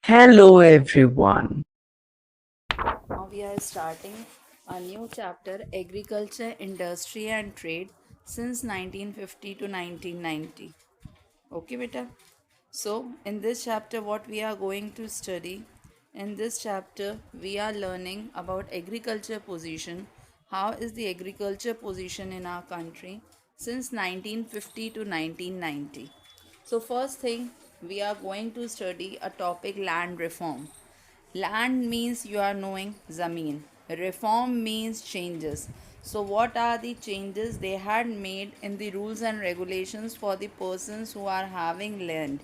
Hello, everyone. Now we are starting a new chapter, Agriculture, Industry and Trade since 1950 to 1990. Okay, beta. So, in this chapter, what we are going to study, in this chapter, we are learning about agriculture position. How is the agriculture position in our country since 1950 to 1990? So, first thing, we are going to study a topic land reform. Land means you are knowing Zameen. Reform means changes. So, what are the changes they had made in the rules and regulations for the persons who are having land?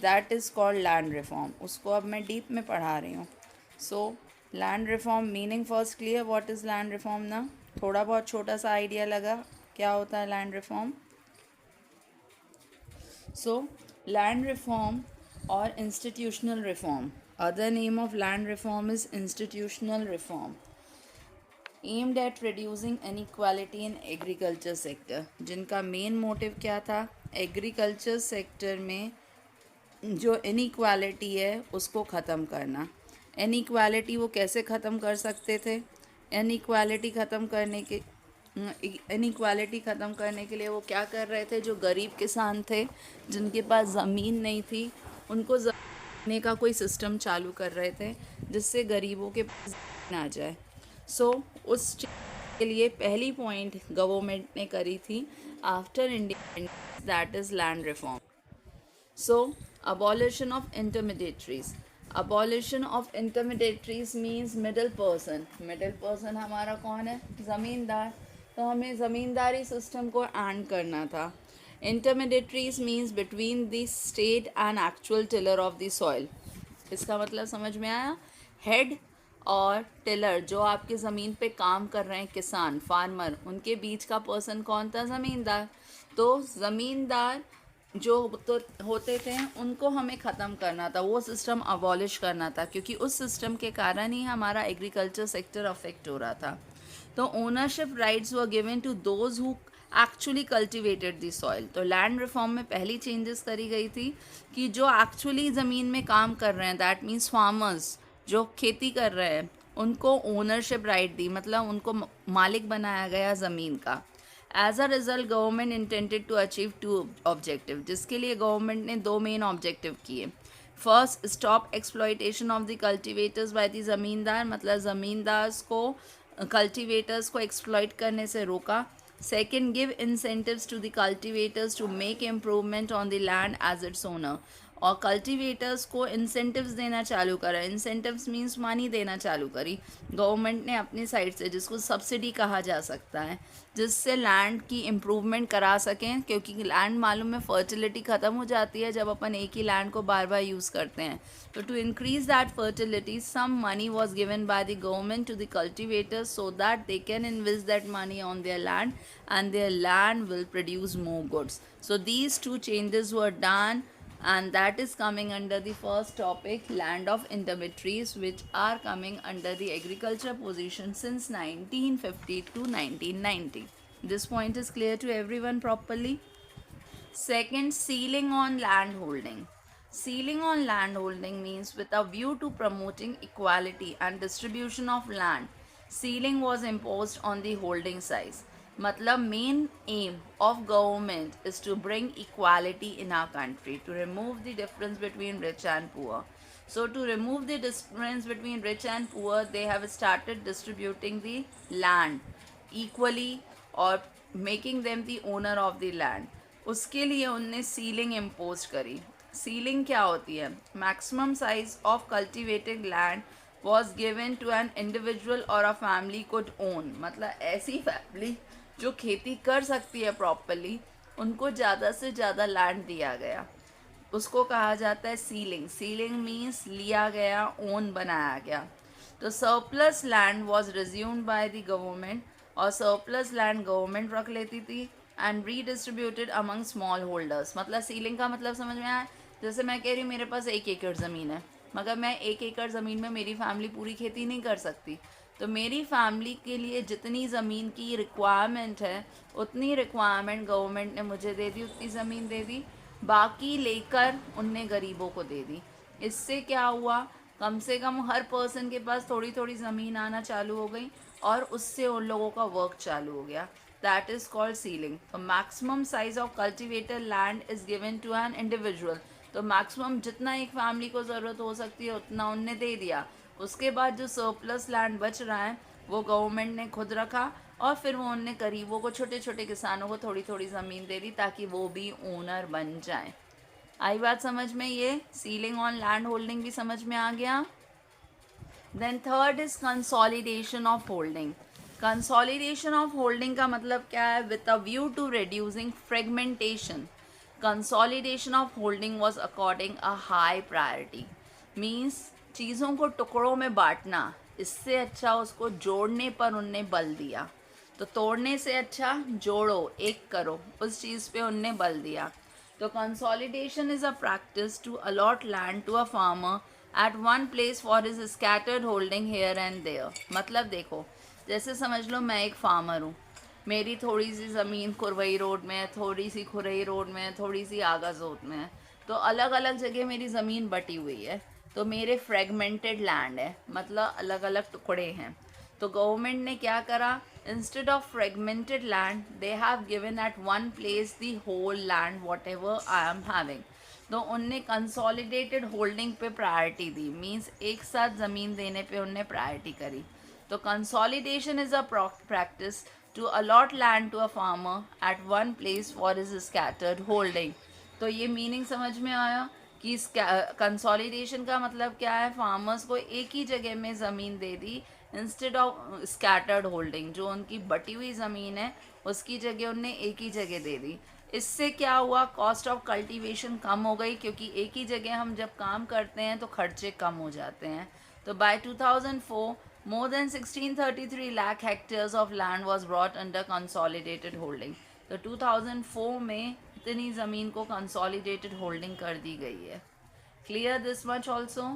That is called land reform. उसको अब मैं deep में पढ़ा रही हूँ. So, land reform meaning first clear. What is land reform ना? थोड़ा बहुत छोटा सा आइडिया लगा क्या होता है land reform? So, land reform or institutional reform. Other name of land reform is institutional reform. Aimed at reducing inequality in agriculture sector. जिनका मेन मोटिव क्या था? एग्रीकल्चर सेक्टर में जो इनइक्वालिटी है उसको ख़त्म करना. इनइक्वालिटी वो कैसे ख़त्म कर सकते थे? इनइक्वालिटी ख़त्म करने के इनइक्वालिटी ख़त्म करने के लिए वो क्या कर रहे थे? जो गरीब किसान थे जिनके पास ज़मीन नहीं थी उनको ज़मीन का कोई सिस्टम चालू कर रहे थे जिससे गरीबों के पास ज़मीन आ जाए. सो उस चीज़ के लिए पहली पॉइंट गवर्नमेंट ने करी थी after independence, that is land reform. So, abolition of intermediaries. Abolition of intermediaries means middle person. Middle person हमारा कौन है? ज़मींदार. तो हमें ज़मींदारी सिस्टम को एंड करना था. Intermediaries means between the state and actual tiller of the soil. इसका मतलब समझ में आया? हेड और टिलर जो आपके ज़मीन पे काम कर रहे हैं, किसान फार्मर, उनके बीच का पर्सन कौन था? ज़मींदार. तो ज़मींदार जो तो होते थे उनको हमें ख़त्म करना था, वो सिस्टम अबॉलिश करना था क्योंकि उस सिस्टम के कारण ही हमारा एग्रीकल्चर सेक्टर अफेक्ट हो रहा था. तो ownership rights were given to those who actually cultivated the soil. तो लैंड रिफॉर्म में पहली चेंजेस करी गई थी कि जो एक्चुअली ज़मीन में काम कर रहे हैं, दैट मीन्स फार्मर्स जो खेती कर रहे हैं, उनको ओनरशिप राइट दी, मतलब उनको मालिक बनाया गया ज़मीन का. As a result government intended to achieve two objective, जिसके लिए गवर्नमेंट ने दो मेन ऑब्जेक्टिव किए. First, stop exploitation of the cultivators by the zamindar, मतलब ज़मींदार को कल्टिवेटर्स को एक्सप्लॉइट करने से रोका. Second, give incentives to the cultivators to make improvement on the land as its owner. और कल्टिवेटर्स को इंसेंटिव्स देना चालू करा. इंसेंटिव्स मीन्स मनी देना चालू करी गवर्नमेंट ने अपनी साइड से, जिसको सब्सिडी कहा जा सकता है, जिससे लैंड की इम्प्रूवमेंट करा सकें. क्योंकि लैंड मालूम है फर्टिलिटी ख़त्म हो जाती है जब अपन एक ही लैंड को बार बार यूज़ करते हैं. तो to increase that fertility some money was given by the government to the cultivators so that they can invest that money on their land and their land will produce more goods. So these two changes were done, and that is coming under the first topic, land of intermediaries, which are coming under the agriculture position since 1950 to 1990. This point is clear to everyone properly. Second, ceiling on land holding. Ceiling on land holding means with a view to promoting equality and distribution of land, ceiling was imposed on the holding size. मतलब main aim of government is to bring equality in our country, to remove the difference between rich and poor. So to remove the difference between rich and poor, they have started distributing the land equally or making them the owner of the land. उसके लिए उनने ceiling impose करी. Ceiling क्या होती है? Maximum size of cultivated land was given to an individual और a family could own. मतलब ऐसी फैमिली जो खेती कर सकती है प्रॉपरली, उनको ज़्यादा से ज़्यादा लैंड दिया गया. उसको कहा जाता है सीलिंग. सीलिंग मीन्स लिया गया, ओन बनाया गया. तो surplus land was resumed bye the government, और सरप्लस लैंड गवर्नमेंट रख लेती थी and redistributed among small holders. मतलब सीलिंग का मतलब समझ में आया? जैसे मैं कह रही हूँ मेरे पास 1 एकड़ ज़मीन है, मगर मैं 1 एकड़ ज़मीन में मेरी फैमिली पूरी खेती नहीं कर सकती. तो मेरी फैमिली के लिए जितनी ज़मीन की रिक्वायरमेंट है उतनी रिक्वायरमेंट गवर्नमेंट ने मुझे दे दी, उतनी ज़मीन दे दी, बाकी लेकर उनने गरीबों को दे दी. इससे क्या हुआ, कम से कम हर पर्सन के पास थोड़ी थोड़ी ज़मीन आना चालू हो गई और उससे उन लोगों का वर्क चालू हो गया. That is called ceiling. तो maximum size of cultivated land is given to an individual. तो मैक्सिमम जितना एक फैमिली को ज़रूरत हो सकती है उतना उनने दे दिया. उसके बाद जो सरप्लस लैंड बच रहा है वो गवर्नमेंट ने खुद रखा और फिर वो उनने गरीबों को, छोटे छोटे किसानों को थोड़ी थोड़ी ज़मीन दे दी ताकि वो भी ओनर बन जाएं. आई बात समझ में? ये सीलिंग ऑन लैंड होल्डिंग भी समझ में आ गया. Then third is consolidation of holding. Consolidation of holding का मतलब क्या है? With a view to reducing fragmentation, consolidation of holding was according a high priority. Means चीज़ों को टुकड़ों में बांटना, इससे अच्छा उसको जोड़ने पर उनने बल दिया. तो तोड़ने से अच्छा जोड़ो, एक करो, उस चीज़ पे उनने बल दिया. तो consolidation is a practice to allot land to a farmer at one place for his scattered holding here and there. मतलब देखो, जैसे समझ लो मैं एक फार्मर हूँ, मेरी थोड़ी सी ज़मीन खुरवई रोड में है, थोड़ी सी खुरई रोड में है, थोड़ी सी आगाजोत में है. तो अलग अलग जगह मेरी ज़मीन बटी हुई है. तो मेरे फ्रेगमेंटेड लैंड है, मतलब अलग अलग टुकड़े हैं. तो गवर्नमेंट ने क्या करा, instead of fragmented land they have given at one place the whole land whatever I am having. तो उनने कंसोलिडेटेड होल्डिंग पे प्रायोरिटी दी. मीन्स एक साथ ज़मीन देने पे उनने प्रायोरिटी करी. तो consolidation is a practice to allot land to a farmer at one place for his scattered holding. तो ये मीनिंग समझ में आया कि कंसोलिडेशन का मतलब क्या है? फार्मर्स को एक ही जगह में ज़मीन दे दी इंस्टेड ऑफ स्कैटर्ड होल्डिंग. जो उनकी बटी हुई ज़मीन है उसकी जगह उनने एक ही जगह दे दी. इससे क्या हुआ? कॉस्ट ऑफ कल्टीवेशन कम हो गई, क्योंकि एक ही जगह हम जब काम करते हैं तो खर्चे कम हो जाते हैं. तो bye 2004 more than 1633 lakh hectares of land was brought under consolidated holding. तो 2004 में इतनी ज़मीन को consolidated holding कर दी गई है. Clear this much also?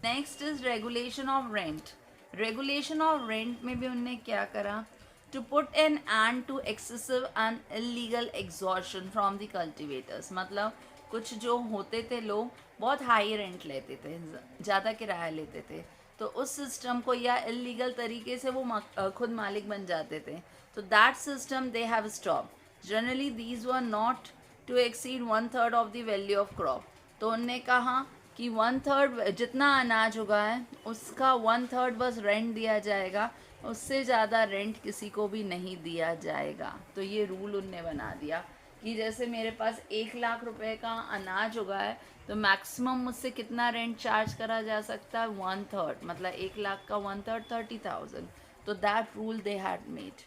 Next is regulation of rent. Regulation of rent में भी उनने क्या करा? To put an end to excessive and illegal extortion from the cultivators. मतलब कुछ जो होते थे लोग बहुत हाई रेंट लेते थे, ज़्यादा किराया लेते थे, तो उस सिस्टम को, या इलीगल तरीके से वो खुद मालिक बन जाते थे, तो that system they have stop. Generally these were not to exceed one third of the value of crop. तो उनने कहा कि वन थर्ड जितना अनाज उगा है उसका वन थर्ड बस रेंट दिया जाएगा, उससे ज़्यादा रेंट किसी को भी नहीं दिया जाएगा. तो ये रूल उनने बना दिया कि जैसे मेरे पास 1 लाख रुपए का अनाज उगा है तो मैक्सिमम मुझसे कितना रेंट चार्ज करा जा सकता है? One third. मतलब 1 लाख का वन थर्ड 30,000. तो that rule they had made.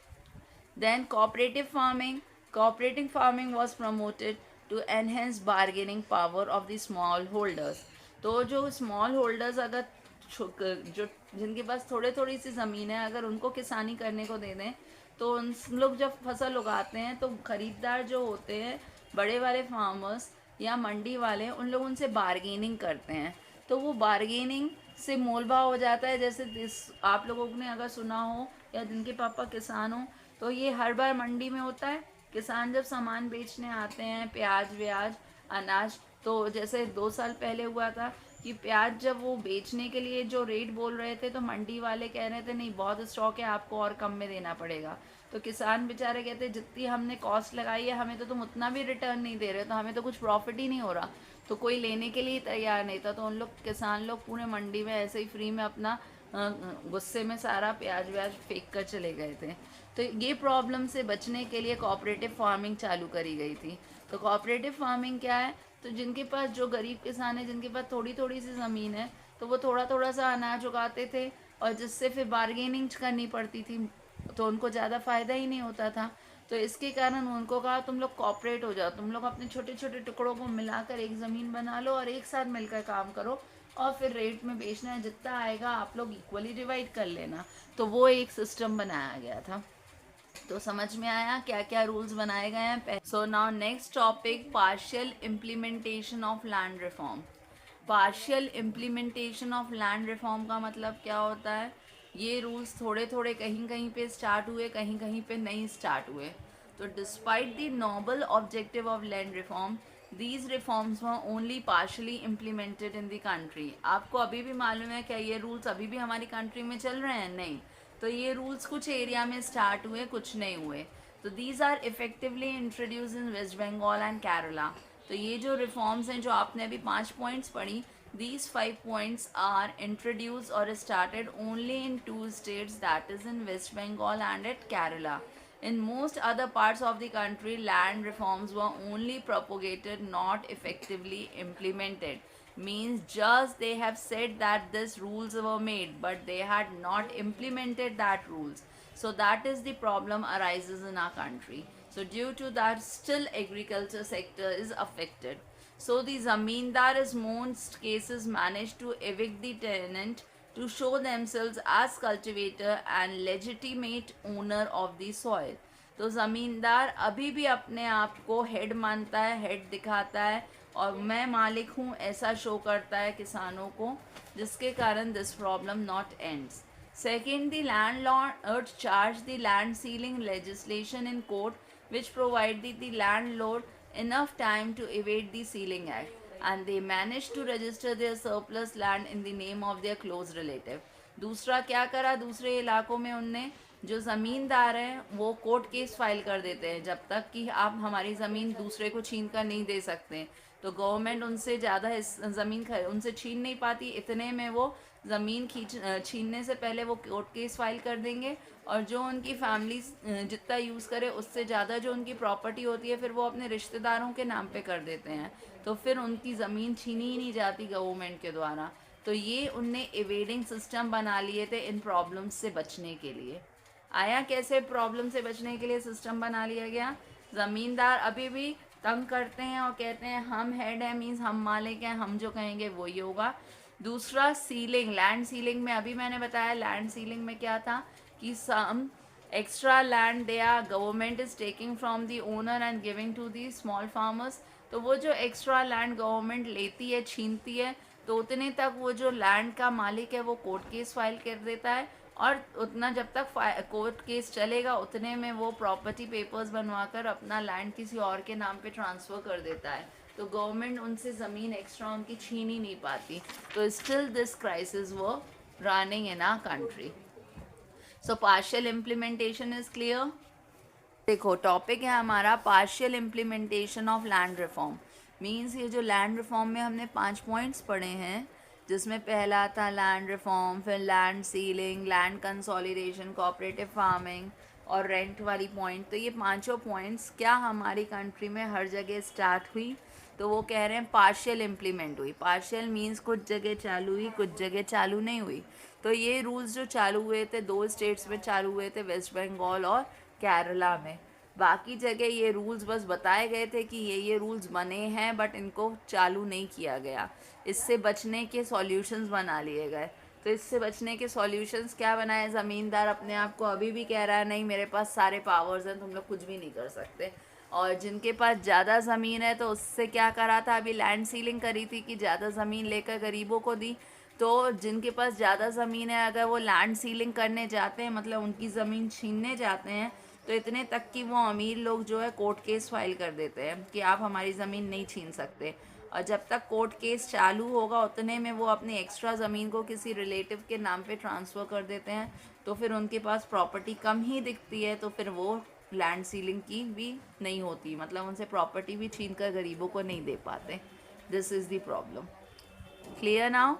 Then cooperative farming. Cooperative farming was promoted to enhance bargaining power of the small holders. तो जो स्मॉल होल्डर्स अगर जो जिनके पास थोड़े थोड़ी सी ज़मीन है, अगर उनको किसानी करने को दे दें तो उन लोग जब फसल उगाते हैं तो ख़रीदार जो होते हैं, बड़े वाले फार्मर्स या मंडी वाले, उन लोग उनसे बार्गेनिंग करते हैं. तो वो बार्गेनिंग से मोल भाव हो जाता है. जैसे आप लोगों ने अगर सुना हो या जिनके पापा किसान हो, तो ये हर बार मंडी में होता है. किसान जब सामान बेचने आते हैं, प्याज व्याज अनाज, तो जैसे 2 साल पहले हुआ था कि प्याज जब वो बेचने के लिए जो रेट बोल रहे थे तो मंडी वाले कह रहे थे नहीं बहुत स्टॉक है, आपको और कम में देना पड़ेगा. तो किसान बेचारे कहते जितनी हमने कॉस्ट लगाई है हमें तो तुम उतना भी रिटर्न नहीं दे रहे, तो हमें तो कुछ प्रॉफिट ही नहीं हो रहा. तो कोई लेने के लिए तैयार नहीं था. तो उन लोग किसान लोग पूरे मंडी में ऐसे ही फ्री में अपना गुस्से में सारा प्याज व्याज फेंक कर चले गए थे. तो ये प्रॉब्लम से बचने के लिए कोऑपरेटिव फार्मिंग चालू करी गई थी. तो कोऑपरेटिव फार्मिंग क्या है? तो जिनके पास, जो गरीब किसान है जिनके पास थोड़ी थोड़ी सी ज़मीन है, तो वो थोड़ा थोड़ा सा अनाज उगाते थे और जिससे फिर बार्गेनिंग करनी पड़ती थी, तो उनको ज़्यादा फ़ायदा ही नहीं होता था. तो इसके कारण उनको कहा तुम लोग कॉपरेट हो जाओ, तुम लोग अपने छोटे छोटे टुकड़ों को मिलाकर एक ज़मीन बना लो और एक साथ मिलकर काम करो और फिर रेट में बेचना है, जितना आएगा आप लोग इक्वली डिवाइड कर लेना. तो वो एक सिस्टम बनाया गया था. तो समझ में आया क्या क्या रूल्स बनाए गए हैं. So now next topic, partial implementation of land reform. Partial implementation of land reform का मतलब क्या होता है? ये रूल्स थोड़े थोड़े कहीं कहीं पे स्टार्ट हुए, कहीं कहीं पे नहीं स्टार्ट हुए. तो despite the noble objective of land reform, These reforms were only partially implemented in the country. आपको अभी भी मालूम है क्या ये रूल्स अभी भी हमारी कंट्री में चल रहे हैं? नहीं. तो ये रूल्स कुछ एरिया में स्टार्ट हुए, कुछ नहीं हुए. तो these are effectively introduce in West Bengal and Kerala. तो ये जो रिफॉर्म्स हैं जो आपने अभी 5 पॉइंट्स पढ़ी, these 5 points are introduced or started only in 2 states, that is in West Bengal and at Kerala. In most other parts of the country, land reforms were only propagated, not effectively implemented. Means just they have said that these rules were made, but they had not implemented that rules. So that is the problem arises in our country. So due to that, still agriculture sector is affected. So the zamindar is most cases managed to evict the tenant to show themselves as cultivator and legitimate owner of the soil. तो ज़मींदार अभी भी अपने आप को head मानता है, head दिखाता है और मैं मालिक हूँ ऐसा शो करता है किसानों को, जिसके कारण this problem not ends. Second, the landlord charged the land sealing legislation in court, which provided the landlord enough time to evade the sealing act, and they managed to register their surplus land in the name of their close relative. दूसरा क्या करा दूसरे इलाकों में उनने, जो ज़मींदार हैं वो कोर्ट केस फाइल कर देते हैं जब तक कि आप हमारी ज़मीन दूसरे को छीन कर नहीं दे सकते. तो गवर्नमेंट उनसे ज़्यादा ज़मीन उनसे छीन नहीं पाती, इतने में वो ज़मीन छीनने से पहले वो कोर्ट केस फाइल कर देंगे और जो उनकी फैमिली जितना यूज़ करे उससे ज़्यादा जो उनकी प्रॉपर्टी होती है फिर वो अपने रिश्तेदारों के नाम पे कर देते हैं. तो फिर उनकी ज़मीन छीनी ही नहीं जाती गवर्नमेंट के द्वारा. तो ये उनने एवेडिंग सिस्टम बना लिए थे इन प्रॉब्लम्स से बचने के लिए. आया कैसे प्रॉब्लम से बचने के लिए सिस्टम बना लिया गया? ज़मींदार अभी भी तंग करते हैं और कहते हैं हम हेड है, मीन्स हम मालिक हैं, हम जो कहेंगे वही होगा. दूसरा सीलिंग, लैंड सीलिंग में अभी मैंने बताया लैंड सीलिंग में क्या था कि some extra land they are government is taking from the owner and giving to the small farmers. तो वो जो एक्स्ट्रा लैंड गवर्नमेंट लेती है, छीनती है, तो उतने तक वो जो लैंड का मालिक है वो कोर्ट केस फाइल कर देता है और उतना जब तक कोर्ट केस चलेगा उतने में वो प्रॉपर्टी पेपर्स बनवाकर अपना लैंड किसी और के नाम पे ट्रांसफ़र कर देता है. तो गवर्नमेंट उनसे ज़मीन एक्स्ट्रा उनकी छीन ही नहीं पाती. तो स्टिल दिस क्राइसिस वो running in our country. So partial implementation is clear. देखो टॉपिक है हमारा partial implementation of land reform. Means ये जो लैंड रिफॉर्म में हमने 5 पॉइंट्स पढ़े हैं, जिसमें पहला था लैंड रिफॉर्म, फिर land ceiling, land consolidation, cooperative farming और रेंट वाली पॉइंट. तो ये पांचों पॉइंट्स क्या हमारी कंट्री में हर जगह स्टार्ट हुई? तो वो कह रहे हैं पार्शियल इम्प्लीमेंट हुई. पार्शियल मीन्स कुछ जगह चालू हुई, कुछ जगह चालू नहीं हुई. तो ये रूल्स जो चालू हुए थे 2 स्टेट्स में चालू हुए थे, वेस्ट बंगाल और केरला में. बाकी जगह ये रूल्स बस बताए गए थे कि ये रूल्स बने हैं बट इनको चालू नहीं किया गया. इससे बचने के सॉल्यूशंस बना लिए गए. तो इससे बचने के सॉल्यूशंस क्या बनाए? ज़मींदार अपने आप को अभी भी कह रहा है नहीं मेरे पास सारे पावर्स हैं, तुम लोग कुछ भी नहीं कर सकते. और जिनके पास ज़्यादा ज़मीन है तो उससे क्या करा था, अभी लैंड सीलिंग करी थी कि ज़्यादा ज़मीन लेकर गरीबों को दी. तो जिनके पास ज़्यादा ज़मीन है अगर वो लैंड सीलिंग करने जाते हैं, मतलब उनकी ज़मीन छीनने जाते हैं, तो इतने तक कि वो अमीर लोग जो है कोर्ट केस फाइल कर देते हैं कि आप हमारी ज़मीन नहीं छीन सकते. और जब तक कोर्ट केस चालू होगा उतने में वो अपनी एक्स्ट्रा ज़मीन को किसी रिलेटिव के नाम पे ट्रांसफ़र कर देते हैं. तो फिर उनके पास प्रॉपर्टी कम ही दिखती है, तो फिर वो लैंड सीलिंग की भी नहीं होती, मतलब उनसे प्रॉपर्टी भी छीन कर गरीबों को नहीं दे पाते. This is the problem. Clear now?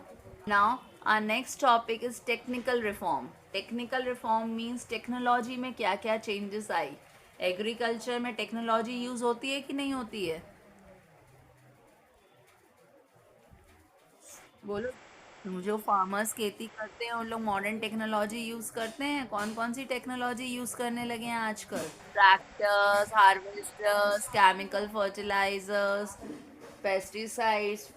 Now our next topic is technical reform. Technical reform means technology में क्या क्या चेंजेस आई. एग्रीकल्चर में टेक्नोलॉजी यूज़ होती है कि नहीं होती है? बोलो. जो फार्मर्स खेती करते हैं उन लोग मॉडर्न टेक्नोलॉजी यूज़ करते हैं. कौन कौन सी टेक्नोलॉजी यूज़ करने लगे हैं आजकल? Tractors, harvesters, chemical fertilisers, pesticides.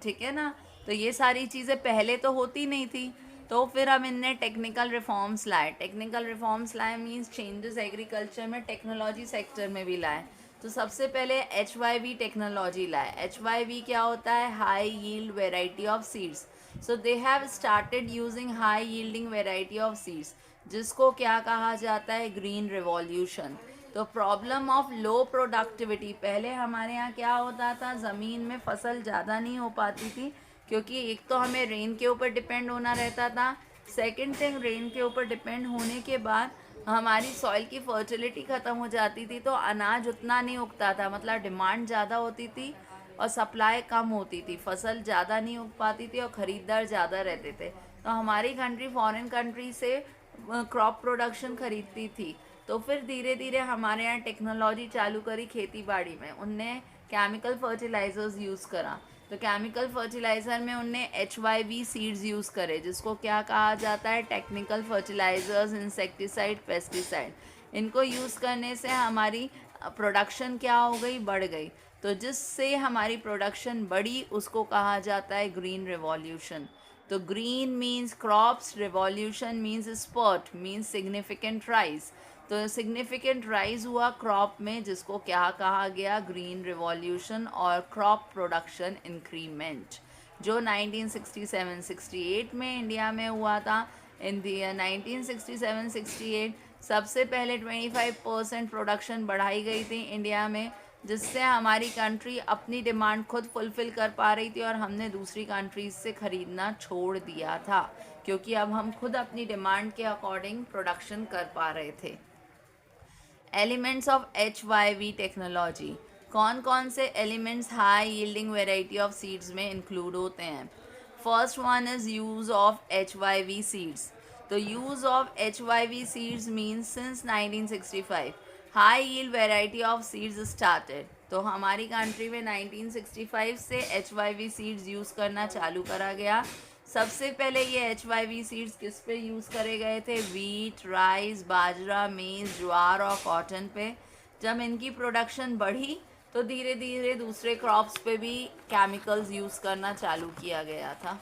ठीक है ना? तो ये सारी चीज़ें पहले तो होती नहीं थी. तो फिर हम इनने टेक्निकल रिफॉर्म्स लाए. टेक्निकल रिफॉर्म्स लाए मीन्स चेंजेस एग्रीकल्चर में टेक्नोलॉजी सेक्टर में भी लाए. तो सबसे पहले HYV टेक्नोलॉजी लाए. HYV क्या होता है? High yield variety of seeds. So they have started using high yielding variety of seeds, जिसको क्या कहा जाता है? Green revolution. तो प्रॉब्लम ऑफ लो प्रोडक्टिविटी, पहले हमारे यहाँ क्या होता था, ज़मीन में फसल ज़्यादा नहीं हो पाती थी क्योंकि एक तो हमें रेन के ऊपर डिपेंड होना रहता था, सेकंड थिंग रेन के ऊपर डिपेंड होने के बाद हमारी सॉइल की फर्टिलिटी ख़त्म हो जाती थी, तो अनाज उतना नहीं उगता था, मतलब डिमांड ज़्यादा होती थी और सप्लाई कम होती थी, फसल ज़्यादा नहीं उग पाती थी और ख़रीदार ज़्यादा रहते थे। तो हमारी कंट्री फॉरेन कंट्री से क्रॉप प्रोडक्शन खरीदती थी। तो फिर धीरे धीरे हमारे यहाँ टेक्नोलॉजी चालू करी खेती बाड़ी में, उनने केमिकल फर्टिलाइजर्स यूज़ करा। तो केमिकल फर्टिलाइज़र में उनने HYV सीड्स यूज़ करे, जिसको क्या कहा जाता है, टेक्निकल फर्टिलाइजर्स, इंसेक्टिसाइड, पेस्टिसाइड। इनको यूज़ करने से हमारी प्रोडक्शन क्या हो गई, बढ़ गई। तो जिससे हमारी प्रोडक्शन बढ़ी उसको कहा जाता है ग्रीन रिवॉल्यूशन। तो green means crops, revolution means spurt, means significant rise. तो सिग्निफिकेंट राइज हुआ क्रॉप में, जिसको क्या कहा गया, ग्रीन रिवॉल्यूशन और क्रॉप प्रोडक्शन इंक्रीमेंट, जो 1967-68 में इंडिया में हुआ था। इन दी 1967-68 सबसे पहले 25% प्रोडक्शन बढ़ाई गई थी इंडिया में, जिससे हमारी कंट्री अपनी डिमांड खुद फुलफ़िल कर पा रही थी और हमने दूसरी कंट्रीज से ख़रीदना छोड़ दिया था, क्योंकि अब हम खुद अपनी डिमांड के अकॉर्डिंग प्रोडक्शन कर पा रहे थे। एलिमेंट्स ऑफ HYV टेक्नोलॉजी, कौन कौन से elements high yielding variety of seeds में इंक्लूड होते हैं। First one is use of HYV seeds. तो use of HYV seeds means since 1965 high yield variety of seeds started. तो हमारी कंट्री में 1965 से HYV सीड्स यूज़ करना चालू करा गया। सबसे पहले ये HYV सीड्स किस पे यूज़ करे गए थे, वीट, राइस, बाजरा, मेज़, ज्वार और कॉटन पे। जब इनकी प्रोडक्शन बढ़ी तो धीरे धीरे दूसरे क्रॉप्स पे भी केमिकल्स यूज़ करना चालू किया गया था।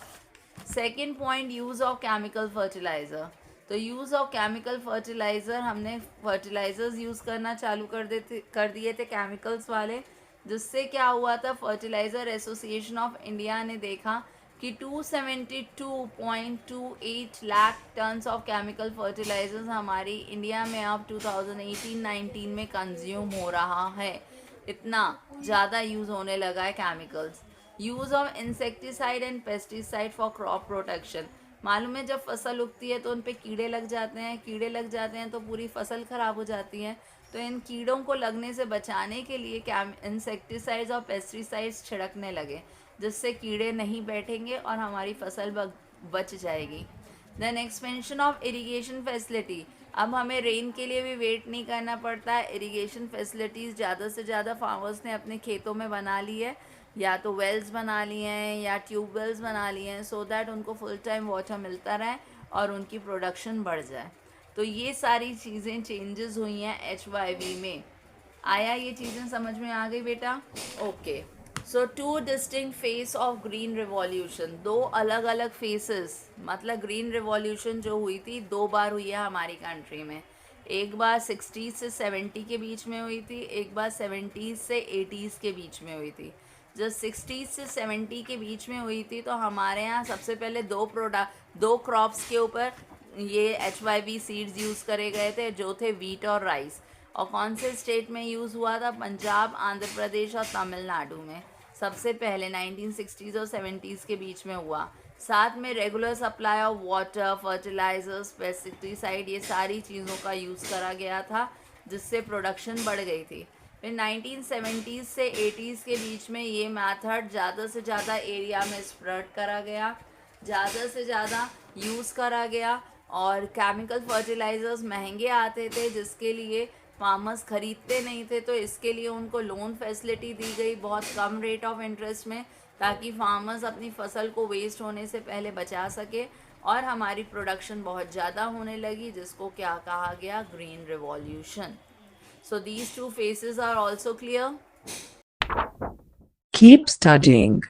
Second point, use of chemical fertiliser. तो यूज़ ऑफ केमिकल फर्टिलाइज़र, हमने फर्टिलाइज़र्स यूज़ करना चालू कर दिए थे केमिकल्स वाले, जिससे क्या हुआ था, फर्टिलाइज़र एसोसिएशन ऑफ इंडिया ने देखा कि 272.28 lakh tons of chemical fertilisers हमारी इंडिया में अब 2018-19 में कंज्यूम हो रहा है। इतना ज़्यादा यूज़ होने लगा है chemicals. Use of insecticide and pesticide for crop protection. मालूम है जब फसल उगती है तो उन पे कीड़े लग जाते हैं, कीड़े लग जाते हैं तो पूरी फसल ख़राब हो जाती है। तो इन कीड़ों को लगने से बचाने के लिए इंसेक्टिसाइड्स और पेस्टिसाइड्स छिड़कने लगे, जिससे कीड़े नहीं बैठेंगे और हमारी फसल बच जाएगी। Then expansion of irrigation facility. अब हमें रेन के लिए भी वेट नहीं करना पड़ता है, इरिगेशन फैसिलिटीज़ ज़्यादा से ज़्यादा फार्मर्स ने अपने खेतों में बना ली है, या तो वेल्स बना लिए हैं या ट्यूबवेल्स बना लिए हैं, सो दैट उनको फुल टाइम वाटर मिलता रहे और उनकी प्रोडक्शन बढ़ जाए। तो ये सारी चीज़ें चेंजेस हुई हैं HYV में। आया ये चीज़ें समझ में आ गई बेटा? Okay. So two distinct face of green revolution, दो अलग अलग फेसेस, मतलब ग्रीन रिवॉल्यूशन जो हुई थी 2 बार हुई है हमारी कंट्री में। एक बार 60 से 70 के बीच में हुई थी, एक बार 70 से 80 के बीच में हुई थी। जब 60 से 70 के बीच में हुई थी तो हमारे यहाँ सबसे पहले दो क्रॉप्स के ऊपर ये HYV सीड्स यूज़ करे गए थे, जो थे वीट और राइस। और कौन से स्टेट में यूज़ हुआ था, पंजाब, आंध्र प्रदेश और तमिलनाडु में सबसे पहले 1960s और 70s के बीच में हुआ। साथ में regular supply of water, fertilisers, pesticide, ये सारी चीज़ों का यूज़ करा गया था, जिससे प्रोडक्शन बढ़ गई थी। फिर 1970s से 80s के बीच में ये मेथड ज़्यादा से ज़्यादा एरिया में स्प्रेड करा गया, ज़्यादा से ज़्यादा यूज़ करा गया, और केमिकल फर्टिलाइजर्स महंगे आते थे जिसके लिए फार्मर्स ख़रीदते नहीं थे, तो इसके लिए उनको लोन फैसिलिटी दी गई बहुत कम रेट ऑफ इंटरेस्ट में, ताकि फार्मर्स अपनी फसल को वेस्ट होने से पहले बचा सके, और हमारी प्रोडक्शन बहुत ज़्यादा होने लगी, जिसको क्या कहा गया, green revolution. So these two phases are also clear. Keep studying.